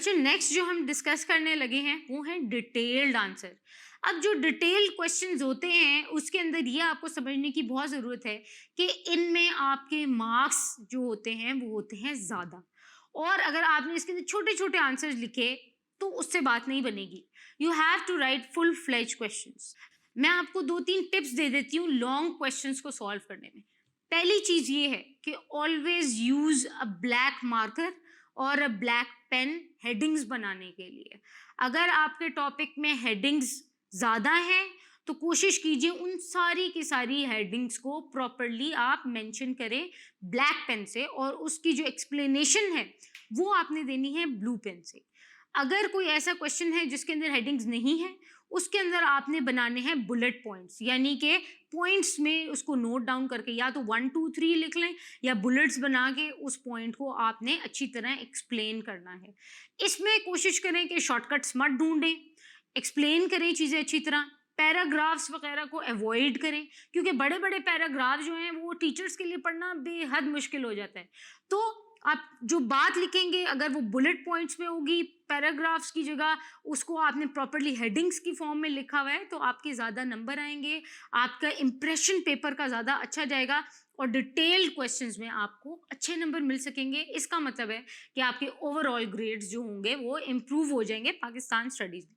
बच्चों नेक्स्ट जो हम डिस्कस करने लगे हैं वो है डिटेल्ड आंसर। अब जो डिटेल्ड क्वेश्चंस होते हैं उसके अंदर ये आपको समझने की बहुत ज़रूरत है कि इनमें आपके मार्क्स जो होते हैं वो होते हैं ज़्यादा, और अगर आपने इसके अंदर छोटे छोटे आंसर्स लिखे तो उससे बात नहीं बनेगी। You have to write full fledge questions. मैं आपको 2-3 टिप्स दे देती हूँ लॉन्ग क्वेश्चंस को सॉल्व करने में। पहली चीज़ ये है कि always use a black marker और अ ब्लैक पेन हेडिंग्स बनाने के लिए। अगर आपके टॉपिक में हेडिंग्स ज़्यादा हैं तो कोशिश कीजिए उन सारी की सारी हेडिंग्स को प्रॉपरली आप मेंशन करें ब्लैक पेन से, और उसकी जो एक्सप्लेनेशन है वो आपने देनी है ब्लू पेन से। अगर कोई ऐसा क्वेश्चन है जिसके अंदर हेडिंग्स नहीं है उसके अंदर आपने बनाने हैं बुलेट पॉइंट्स, यानी कि पॉइंट्स में उसको नोट डाउन करके या तो 1 2 3 लिख लें या बुलेट्स बना के उस पॉइंट को आपने अच्छी तरह एक्सप्लेन करना है। इसमें कोशिश करें कि शॉर्टकट्स मत ढूंढें, एक्सप्लेन करें चीज़ें अच्छी तरह। पैराग्राफ्स वगैरह को अवॉइड करें क्योंकि बड़े बड़े पैराग्राफ जो हैं वो टीचर्स के लिए पढ़ना बेहद मुश्किल हो जाता है। तो आप जो बात लिखेंगे अगर वो बुलेट पॉइंट्स में होगी पैराग्राफ्स की जगह, उसको आपने प्रॉपरली हेडिंग्स की फॉर्म में लिखा हुआ है तो आपके ज़्यादा नंबर आएंगे, आपका इंप्रेशन पेपर का ज़्यादा अच्छा जाएगा और डिटेल्ड क्वेश्चंस में आपको अच्छे नंबर मिल सकेंगे। इसका मतलब है कि आपके ओवरऑल ग्रेड्स जो होंगे वो इम्प्रूव हो जाएंगे पाकिस्तान स्टडीज़ में।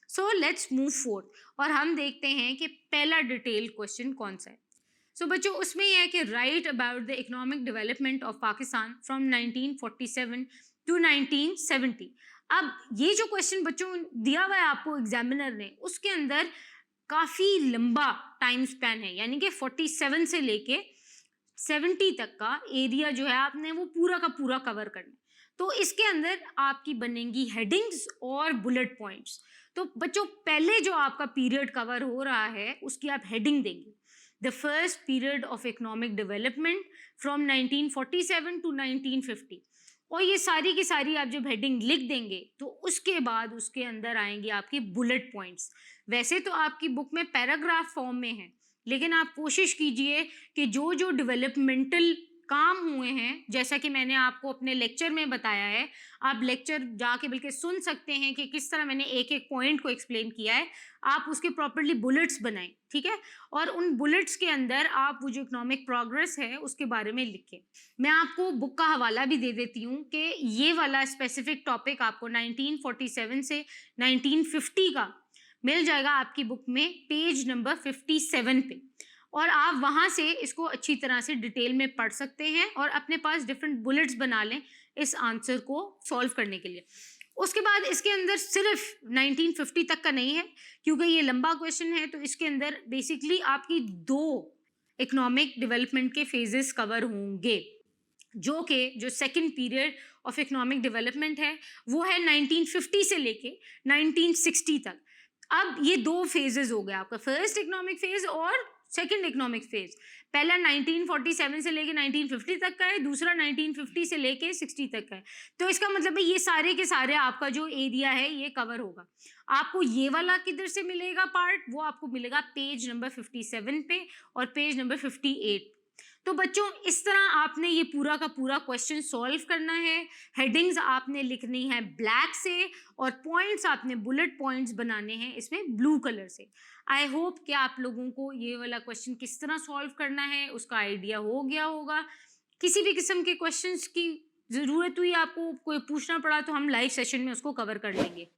सो लेट्स मूव फोर्थ और हम देखते हैं कि पहला डिटेल्ड क्वेश्चन कौन सा है। सो बच्चों उसमें यह है कि write about the economic development of Pakistan from 1947 to 1970। अब ये जो क्वेश्चन बच्चों दिया हुआ है आपको एग्जामिनर ने, उसके अंदर काफ़ी लंबा टाइम स्पैन है, यानी कि 47 से लेके 70 तक का एरिया जो है आपने वो पूरा का पूरा कवर करना है। तो इसके अंदर आपकी बनेंगी हेडिंग्स और बुलेट पॉइंट्स। तो बच्चों पहले जो आपका पीरियड कवर हो रहा है उसकी आप हेडिंग देंगे the first period of economic development from 1947 to 1950, और ये सारी की सारी आप जब हेडिंग लिख देंगे तो उसके बाद उसके अंदर आएंगे आपकी बुलेट पॉइंट्स। वैसे तो आपकी बुक में पैराग्राफ फॉर्म में है, लेकिन आप कोशिश कीजिए कि जो जो डेवलपमेंटल काम हुए हैं, जैसा कि मैंने आपको अपने लेक्चर में बताया है, आप लेक्चर जाके बल्कि सुन सकते हैं कि किस तरह मैंने एक एक पॉइंट को एक्सप्लेन किया है। आप उसके प्रॉपरली बुलेट्स बनाएं, ठीक है, और उन बुलेट्स के अंदर आप वो जो इकोनॉमिक प्रोग्रेस है उसके बारे में लिखें। मैं आपको बुक का हवाला भी दे देती हूँ कि ये वाला स्पेसिफिक टॉपिक आपको 1947 से 1950 का मिल जाएगा आपकी बुक में पेज नंबर 57 पे, और आप वहाँ से इसको अच्छी तरह से डिटेल में पढ़ सकते हैं और अपने पास डिफरेंट बुलेट्स बना लें इस आंसर को सॉल्व करने के लिए। उसके बाद इसके अंदर सिर्फ 1950 तक का नहीं है क्योंकि ये लंबा क्वेश्चन है, तो इसके अंदर बेसिकली आपकी 2 इकोनॉमिक डेवलपमेंट के फेजेस कवर होंगे, जो second period of economic development है वो है 1950 से लेके 1960 तक। अब ये 2 फेजेस हो गए आपका, फर्स्ट इकोनॉमिक फेज और सेकेंड इकोनॉमिक फेज। पहला 1947 से लेके 1950 तक का है, दूसरा 1950 से लेके 60 तक का है। तो इसका मतलब है ये सारे के सारे आपका जो एरिया है ये कवर होगा। आपको ये वाला किधर से मिलेगा पार्ट, वो आपको मिलेगा पेज नंबर 57 पे और पेज नंबर 58। तो बच्चों इस तरह आपने ये पूरा का पूरा क्वेश्चन सॉल्व करना है। हेडिंग्स आपने लिखनी है ब्लैक से और पॉइंट्स आपने बुलेट पॉइंट्स बनाने हैं इसमें ब्लू कलर से। आई होप कि आप लोगों को ये वाला क्वेश्चन किस तरह सॉल्व करना है उसका आइडिया हो गया होगा। किसी भी किस्म के क्वेश्चंस की ज़रूरत हुई, आपको कोई पूछना पड़ा तो हम लाइव सेशन में उसको कवर कर लेंगे।